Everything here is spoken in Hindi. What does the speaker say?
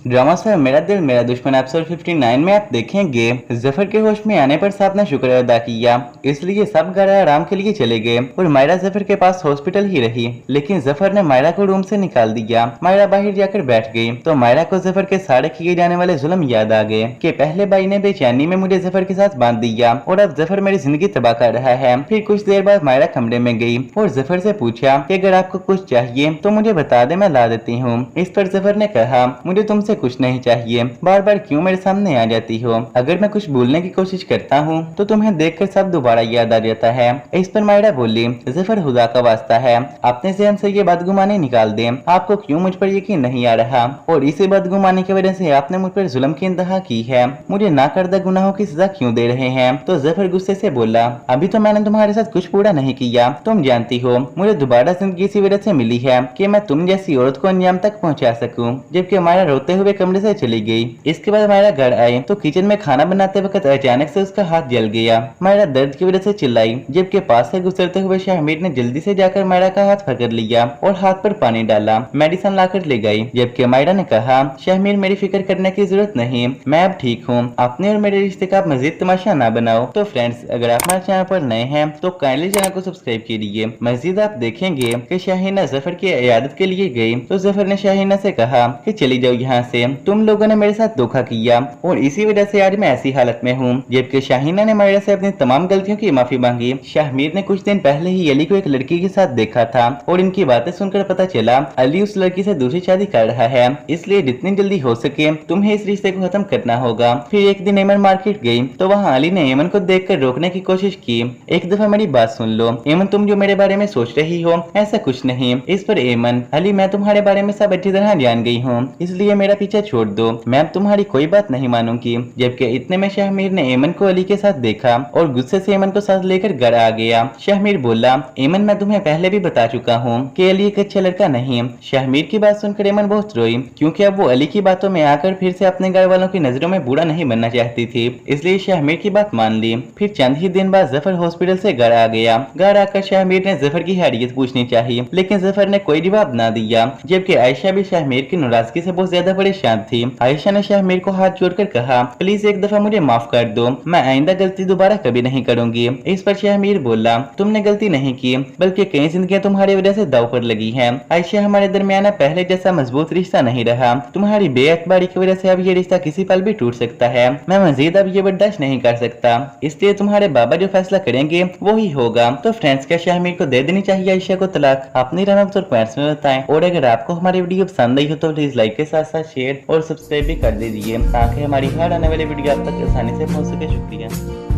ड्रामा से मेरा दिल मेरा दुश्मन एपिसोड 59 में आप देखेंगे जफर के होश में आने पर साहब ने शुक्र अदा किया, इसलिए सब घर आराम के लिए चले गए और मायरा जफर के पास हॉस्पिटल ही रही। लेकिन जफर ने मायरा को रूम से निकाल दिया। मायरा बाहर जाकर बैठ गई तो मायरा को जफर के सारे किए जाने वाले जुल्म याद आ गए कि पहले भाई ने बेचैनी में मुझे जफर के साथ बांध दिया और अब जफर मेरी जिंदगी तबाह कर रहा है। फिर कुछ देर बाद मायरा कमरे में गई और जफर से पूछा कि अगर आपको कुछ चाहिए तो मुझे बता दे, मैं ला देती हूँ। इस पर जफर ने कहा, मुझे तुमसे कुछ नहीं चाहिए, बार बार क्यों मेरे सामने आ जाती हो? अगर मैं कुछ भूलने की कोशिश करता हूँ तो तुम्हें देखकर सब दोबारा याद आ जाता है। इस पर मायरा बोली, जफर खुदा का वास्ता है, अपने ज़हन से ये बदगुमानी निकाल दे। आपको क्यों मुझ पर यकीन नहीं आ रहा? और इसी बदगुमानी की वजह से आपने मुझ पर जुल्म की इंतहा की है। मुझे ना करदा गुनाहों की सजा क्यों दे रहे हैं? तो जफर गुस्से से बोला, अभी तो मैंने तुम्हारे साथ कुछ पूरा नहीं किया। तुम जानती हो मुझे दोबारा जिंदगी इसी वजह से मिली है कि मैं तुम जैसी औरत को अंजाम तक पहुंचा सकूं। जबकि मायरा रोते हुए कमरे से चली गई। इसके बाद मायरा घर आई तो किचन में खाना बनाते वक्त अचानक से उसका हाथ जल गया। मायरा दर्द की वजह से चिल्लाई, जबकि पास से गुजरते हुए शाहमीर ने जल्दी से जाकर मायरा का हाथ पकड़ लिया और हाथ पर पानी डाला, मेडिसिन लाकर ले गई। जबकि मायरा ने कहा, शाहमीर मेरी फिक्र करने की जरूरत नहीं, मैं अब ठीक हूँ। अपने और मेरे रिश्ते का आप मजीद तमाशा ना बनाओ। तो फ्रेंड्स, अगर आप हमारे चैनल पर नए हैं तो काइंडली चैनल को सब्सक्राइब कीजिए। मजीद आप देखेंगे कि शाहीना जफर की इयादत के लिए गई तो जफर ने शाहीना से कहा कि चली जाओ यहाँ से, तुम लोगों ने मेरे साथ धोखा किया और इसी वजह से आज मैं ऐसी हालत में हूँ। जबकि शाहीना ने मायरा से अपनी तमाम गलतियों की माफी मांगी। शाहमीर ने कुछ दिन पहले ही अली को एक लड़की के साथ देखा था और इनकी बातें सुनकर पता चला अली उस लड़की से दूसरी शादी कर रहा है, इसलिए जितनी जल्दी हो सके तुम्हें इस रिश्ते को खत्म करना होगा। फिर एक दिन एमन मार्केट गई तो वहाँ अली ने एमन को देखकर रोकने की कोशिश की। एक दफा मेरी बात सुन लो एमन, तुम जो मेरे बारे में सोच रही हो ऐसा कुछ नहीं। इस पर एमन, अली मैं तुम्हारे बारे में सब अच्छी तरह जान गई हूँ, इसलिए मेरा पीछा छोड़ दो, मैं अब तुम्हारी कोई बात नहीं मानूंगी। जबकि इतने में शाहमीर ने एमन को अली के साथ देखा और गुस्से से एमन को साथ लेकर घर आ गया। शाहमीर बोला, एमन मैं तुम्हें पहले भी बता चुका हूँ कि अली एक अच्छा लड़का नहीं। शाहमीर की बात सुनकर एमन बहुत रोई, क्योंकि अब वो अली की बातों में आकर फिर से अपने घर वालों की नजरों में बुरा नहीं बनना चाहती थी, इसलिए शाहमीर की बात मान ली। फिर चंद ही दिन बाद जफर हॉस्पिटल से घर आ गया। घर आकर शाहमीर ने जफर की हैसियत पूछनी चाहिए, लेकिन जफर ने कोई जवाब ना दिया। जबकि आयशा भी शाहमीर की नाराजगी से बहुत ज्यादा परेशान थी। आयशा ने शाहमीर को हाथ जोड़कर कहा, प्लीज एक दफा मुझे माफ कर दो, मैं आइंदा गलती दोबारा कभी नहीं करूंगी। इस पर शाहमीर बोला, तुमने गलती नहीं की, बल्कि कई जिंदगियां तुम्हारी वजह से दाव पर लगी हैं। आयशा हमारे दरमियान पहले जैसा मजबूत रिश्ता नहीं रहा, तुम्हारी बेअतबारी की वजह से अब ये रिश्ता किसी पल भी टूट सकता है। मैं मजीद अब ये बर्दाश्त नहीं कर सकता, इसलिए तुम्हारे बाबा जो फैसला करेंगे वो ही होगा। तो फ्रेंड्स, क्या शाहमीर को दे देनी चाहिए आयशा को तलाक? अपनी राय और कमेंट्स में बताएं। और अगर आपको हमारी वीडियो पसंद आई हो तो प्लीज लाइक के साथ साथ शेयर और सब्सक्राइब भी कर दीजिए, ताकि हमारी हर आने वाली वीडियो आप तक आसानी से पहुंच सके। शुक्रिया।